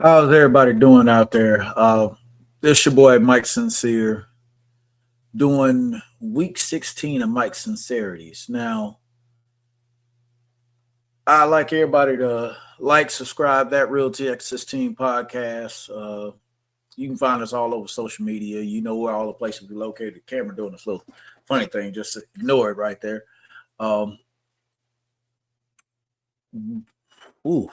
How's everybody doing out there? This your boy Mike Sincere doing week 16 of Mike Sincerities. Now, I like everybody to like, subscribe, that Real Texas Team podcast. You can find us all over social media. You know where all the places we located. The camera doing this little funny thing. Just ignore it right there. Um, ooh,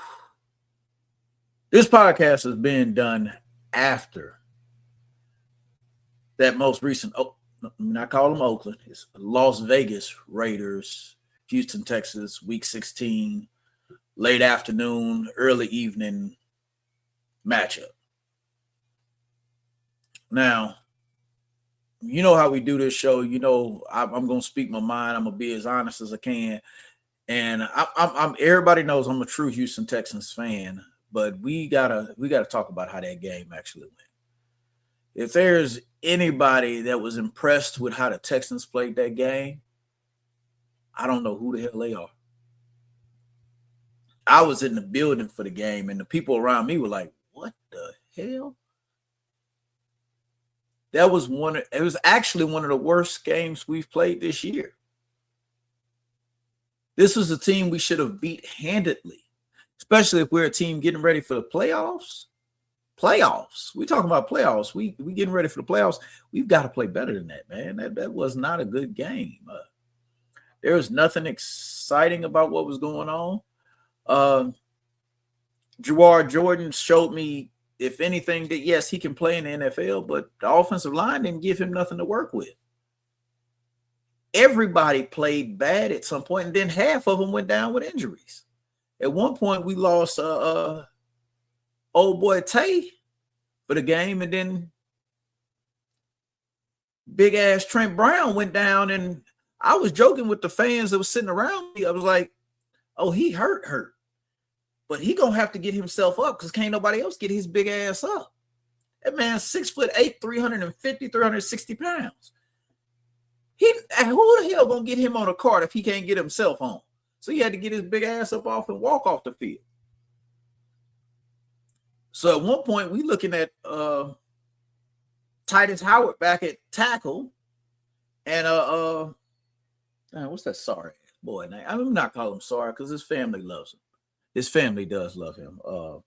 this podcast has been done after that most recent. Oh, not call them Oakland. It's Las Vegas Raiders, Houston, Texas, Week 16, late afternoon, early evening matchup. Now, you know how we do this show. You know I'm going to speak my mind. I'm going to be as honest as I can. And I'm everybody knows I'm a true Houston Texans fan, but we gotta talk about how that game actually went. If there's anybody that was impressed with how the Texans played that game, I don't know who the hell they are. I was in the building for the game, and the people around me were like, "What the hell?" That was one. It was actually one of the worst games we've played this year. This was a team we should have beat handedly, especially if we're a team getting ready for the playoffs. Playoffs. We talking about playoffs. We getting ready for the playoffs. We've got to play better than that, man. That was not a good game. There was nothing exciting about what was going on. Jawar Jordan showed me, if anything, that yes, he can play in the NFL, but the offensive line didn't give him nothing to work with. Everybody played bad at some point, and then half of them went down with injuries. At one point, we lost old boy Tay for the game, and then big ass Trent Brown went down. And I was joking with the fans that was sitting around me. I was like, "Oh, he hurt, but he gonna have to get himself up because can't nobody else get his big ass up." That man's 6'8", 350, 360 pounds. Who the hell gonna get him on a cart if he can't get himself on? So he had to get his big ass up off and walk off the field. So at one point, we looking at Titus Howard back at tackle, and what's that sorry boy name? I'm not calling him sorry because his family loves him. His family does love him. Oh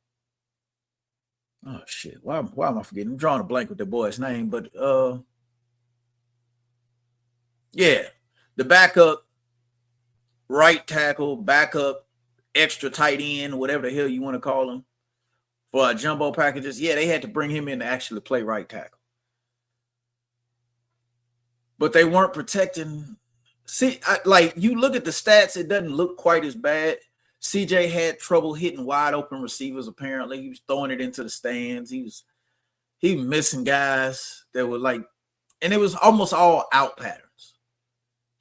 shit! Why am I forgetting? I'm drawing a blank with the boy's name, but yeah, the backup right tackle, backup extra tight end, whatever the hell you want to call him, for jumbo packages. Yeah, they had to bring him in to actually play right tackle. But they weren't protecting. See, like you look at the stats, it doesn't look quite as bad. CJ had trouble hitting wide open receivers, apparently. He was throwing it into the stands. He was missing guys that were like, and it was almost all out patterns.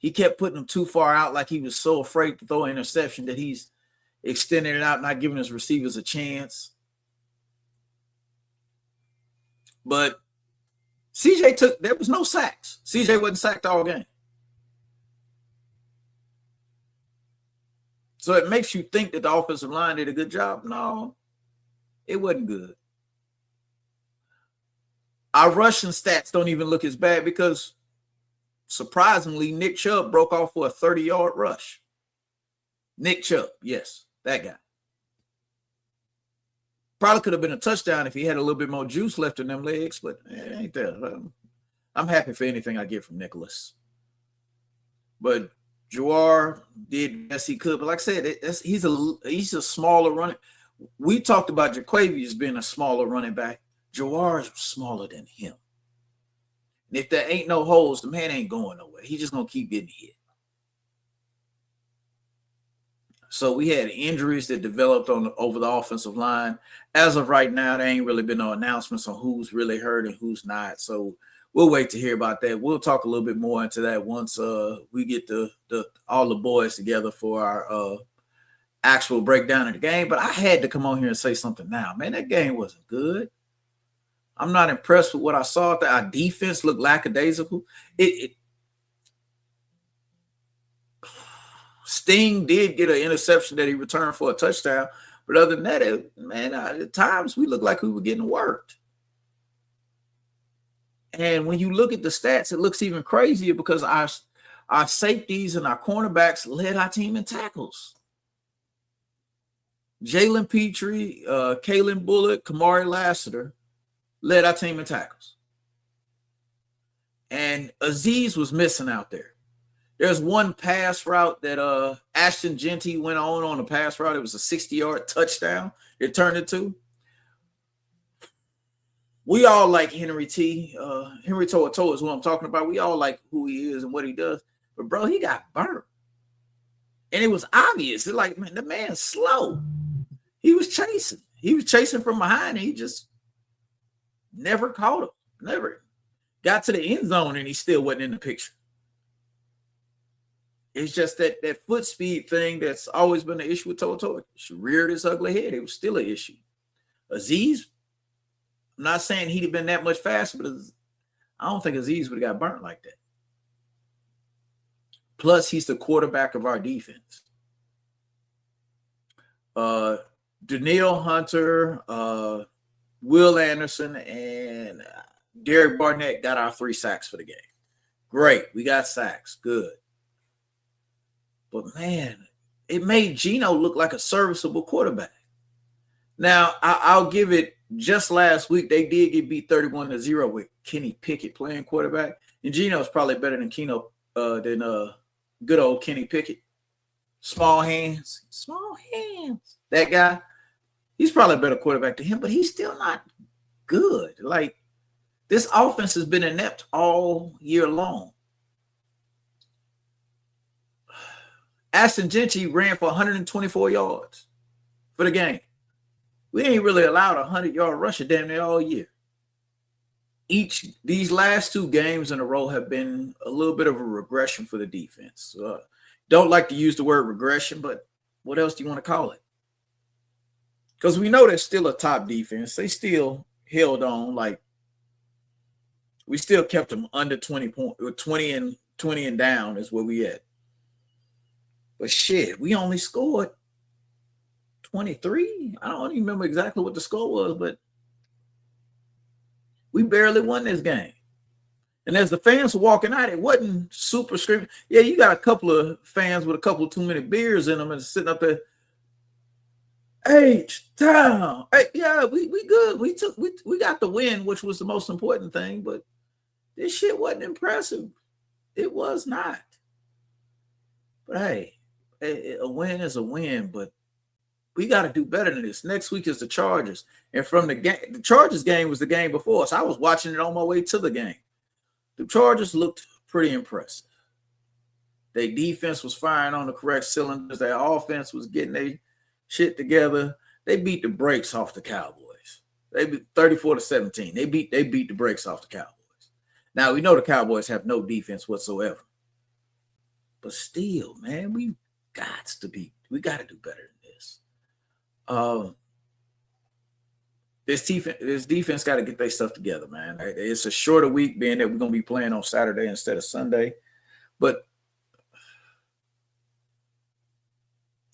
He kept putting them too far out, like he was so afraid to throw an interception that he's extending it out, not giving his receivers a chance. But there was no sacks. CJ wasn't sacked all game. So it makes you think that the offensive line did a good job. No, it wasn't good. Our rushing stats don't even look as bad because, surprisingly, Nick Chubb broke off for a 30-yard rush. Nick Chubb, yes, that guy. Probably could have been a touchdown if he had a little bit more juice left in them legs, but it ain't there. I'm happy for anything I get from Nicholas. But Jawar did best he could. But like I said, he's a smaller running. We talked about Jaquavius being a smaller running back. Jawar is smaller than him. And if there ain't no holes, the man ain't going nowhere. He's just going to keep getting hit. So we had injuries that developed over the offensive line. As of right now, there ain't really been no announcements on who's really hurt and who's not. So we'll wait to hear about that. We'll talk a little bit more into that once we get all the boys together for our actual breakdown of the game. But I had to come on here and say something now. Man, that game wasn't good. I'm not impressed with what I saw. Our defense looked lackadaisical. Sting did get an interception that he returned for a touchdown, But other than that, man, at times we look like we were getting worked. And when you look at the stats, it looks even crazier because our safeties and our cornerbacks led our team in tackles. Jalen Petrie, Kalen Bullock, Kamari Lassiter led our team in tackles. And Aziz was missing out there. There's one pass route that Ashton Genty went on a pass route. It was a 60-yard touchdown. It turned into. We all like Henry T. Henry To'o is who I'm talking about. We all like who he is and what he does. But, bro, he got burnt. And it was obvious. It's like, man, the man's slow. He was chasing. He was chasing from behind, and he just never caught him. Never. Got to the end zone, and he still wasn't in the picture. It's just that foot speed thing that's always been an issue with To'o. She reared his ugly head. It was still an issue. Aziz, I'm not saying he'd have been that much faster, but I don't think Aziz would have got burnt like that. Plus, he's the quarterback of our defense. Danielle Hunter, Will Anderson, and Derek Barnett got our 3 sacks for the game. Great. We got sacks. Good. But, man, it made Geno look like a serviceable quarterback. Now, I'll give it, just last week, they did get beat 31-0 with Kenny Pickett playing quarterback. And Geno's probably better than good old Kenny Pickett. Small hands. That guy, he's probably a better quarterback than him, but he's still not good. Like, this offense has been inept all year long. Ashton Genty ran for 124 yards for the game. We ain't really allowed a 100-yard rusher damn near all year. These last 2 games in a row have been a little bit of a regression for the defense. Don't like to use the word regression, but what else do you want to call it? Because we know they're still a top defense. They still held on. Like, we still kept them under 20 and down is where we at. But shit, we only scored 23. I don't even remember exactly what the score was, but we barely won this game. And as the fans were walking out, it wasn't super screaming. Yeah, you got a couple of fans with a couple of too many beers in them and sitting up there. H-Town. Hey, yeah, we good. We got the win, which was the most important thing, but this shit wasn't impressive. It was not. But hey, a win is a win, but we got to do better than this. Next week is the Chargers. And from the Chargers game was the game before us. I was watching it on my way to the game. The Chargers looked pretty impressive. Their defense was firing on the correct cylinders. Their offense was getting their shit together. They beat the brakes off the Cowboys. They beat 34-17. They beat the brakes off the Cowboys. Now, we know the Cowboys have no defense whatsoever. But still, man, we got to do better than this. This defense got to get their stuff together, man. It's a shorter week, being that we're going to be playing on Saturday instead of Sunday. But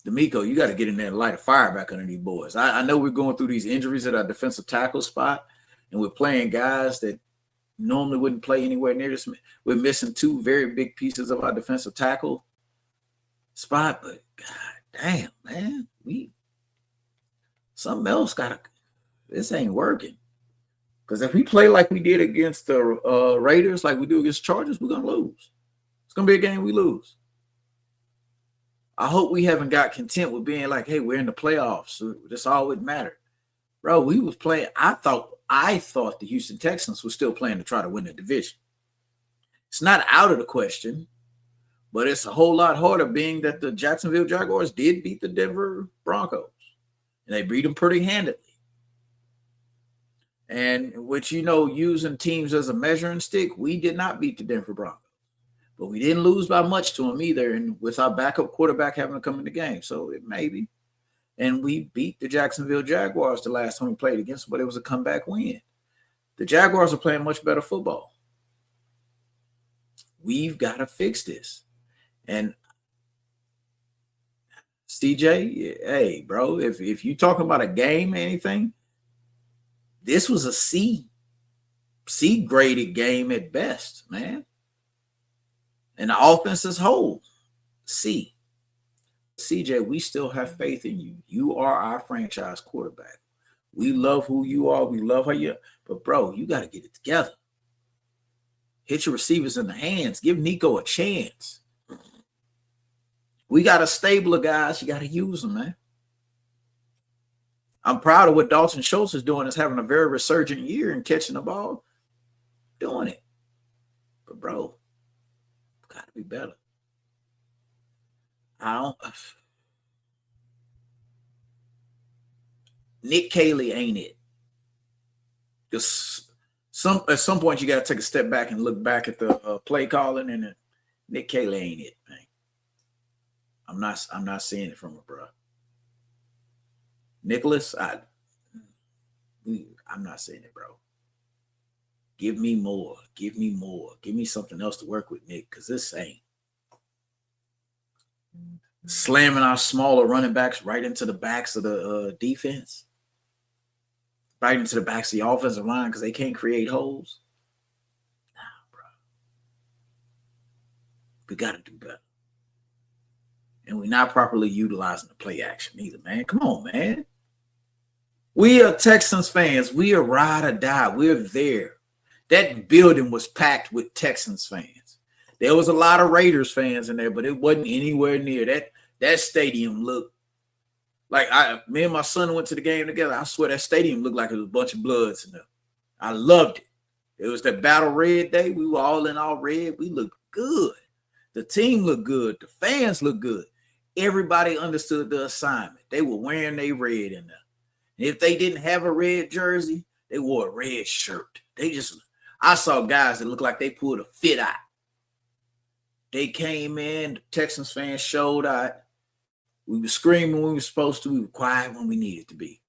D'Amico, you got to get in there and light a fire back under these boys. I know we're going through these injuries at our defensive tackle spot, and we're playing guys that normally wouldn't play anywhere near this. We're missing 2 very big pieces of our defensive tackle spot, but god damn, man, something else this ain't working. Because if we play like we did against the Raiders, like we do against Chargers, we're gonna lose. It's gonna be a game we lose. I hope we haven't got content with being like, hey, we're in the playoffs, so that's all that mattered. Bro, we was playing. I thought the Houston Texans were still playing to try to win the division. It's not out of the question, but it's a whole lot harder being that the Jacksonville Jaguars did beat the Denver Broncos, and they beat them pretty handedly. And which, using teams as a measuring stick, we did not beat the Denver Broncos, but we didn't lose by much to them either. And with our backup quarterback having to come in the game, so it may be. And we beat the Jacksonville Jaguars the last time we played against them, but it was a comeback win. The Jaguars are playing much better football. We've got to fix this. And CJ, hey, bro, if you talking about a game or anything, this was a C graded game at best, man. And the offense as whole, C. CJ, we still have faith in you. You are our franchise quarterback. We love who you are. We love how you are. But, bro, you got to get it together. Hit your receivers in the hands. Give Nico a chance. We got a stable of guys. You got to use them, man. I'm proud of what Dalton Schultz is doing, is having a very resurgent year and catching the ball, doing it. But, bro, got to be better. Nick Caley ain't it. Because at some point you got to take a step back and look back at the play calling, and Nick Caley ain't it, man. I'm not seeing it from him, bro. Nicholas, I'm not seeing it, bro. Give me more. Give me more. Give me something else to work with, Nick, because this ain't. Slamming our smaller running backs right into the backs of the defense. Right into the backs of the offensive line because they can't create holes. Nah, bro. We got to do better. And we're not properly utilizing the play action either, man. Come on, man. We are Texans fans. We are ride or die. We're there. That building was packed with Texans fans. There was a lot of Raiders fans in there, but it wasn't anywhere near that. That stadium looked like me and my son went to the game together. I swear that stadium looked like it was a bunch of Bloods in there. I loved it. It was that battle red day. We were all in all red. We looked good. The team looked good. The fans looked good. Everybody understood the assignment. They were wearing their red in there. And if they didn't have a red jersey, they wore a red shirt. I saw guys that looked like they pulled a fit out. They came in, the Texans fans showed out. We were screaming when we were supposed to. We were quiet when we needed to be.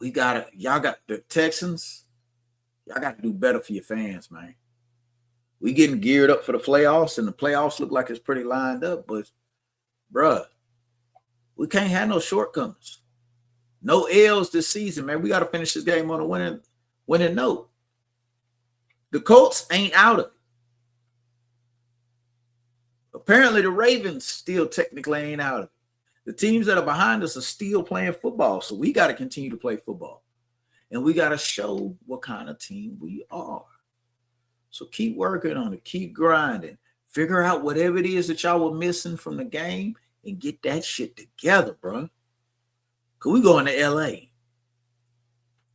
Y'all got the Texans. Y'all got to do better for your fans, man. We getting geared up for the playoffs, and the playoffs look like it's pretty lined up. But, bruh, we can't have no shortcomings. No L's this season, man. We got to finish this game on a winning note. The Colts ain't out of it. Apparently, the Ravens still technically ain't out of it. The teams that are behind us are still playing football, so we got to continue to play football. And we got to show what kind of team we are. So keep working on it. Keep grinding. Figure out whatever it is that y'all were missing from the game and get that shit together, bro. Because we going to L.A.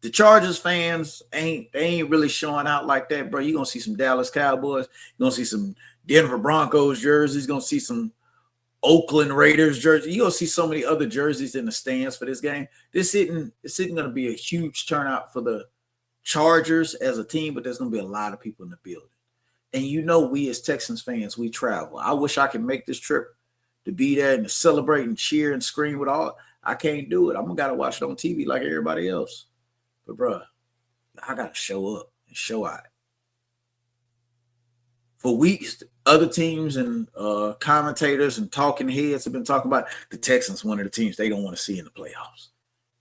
The Chargers fans ain't really showing out like that, bro. You're going to see some Dallas Cowboys. You're going to see some Denver Broncos jerseys. You're going to see some Oakland Raiders jerseys. You're going to see so many other jerseys in the stands for this game. This isn't going to be a huge turnout for the Chargers as a team, but there's going to be a lot of people in the building. And you know we as Texans fans, we travel. I wish I could make this trip to be there and to celebrate and cheer and scream with all. I can't do it. I'm going to got to watch it on TV like everybody else. But, bro, I got to show up and show out. For weeks, other teams and commentators and talking heads have been talking about the Texans, one of the teams they don't want to see in the playoffs.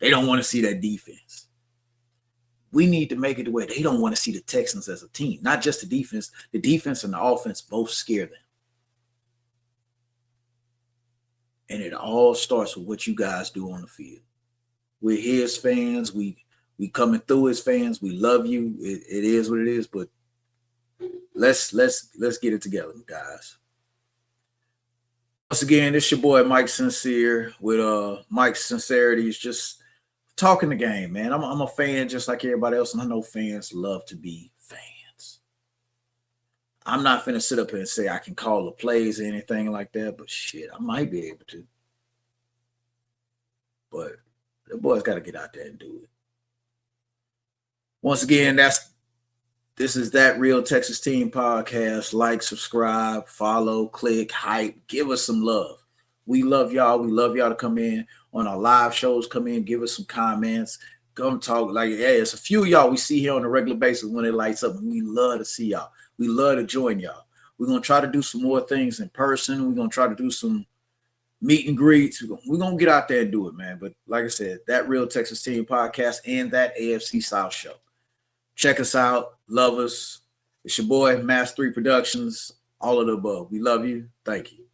They don't want to see that defense. We need to make it the way they don't want to see the Texans as a team, not just the defense. The defense and the offense both scare them. And it all starts with what you guys do on the field. We're his fans. We coming through as fans. We love you. It is what it is, but let's get it together, guys. Once again, this your boy Mike Sincere with Mike's Sincerities, just talking the game, man. I'm a fan just like everybody else, and I know fans love to be fans. I'm not finna sit up here and say I can call the plays or anything like that, but shit, I might be able to. But the boys got to get out there and do it. Once again, this is That Real Texas Team Podcast. Like, subscribe, follow, click, hype. Give us some love. We love y'all. We love y'all to come in on our live shows. Come in, give us some comments. Come talk. Like, hey, it's a few of y'all we see here on a regular basis when it lights up. And we love to see y'all. We love to join y'all. We're going to try to do some more things in person. We're going to try to do some meet and greets. We're going to get out there and do it, man. But like I said, that Real Texas Team podcast and that AFC South show. Check us out. Love us. It's your boy, Mass 3 Productions, all of the above. We love you. Thank you.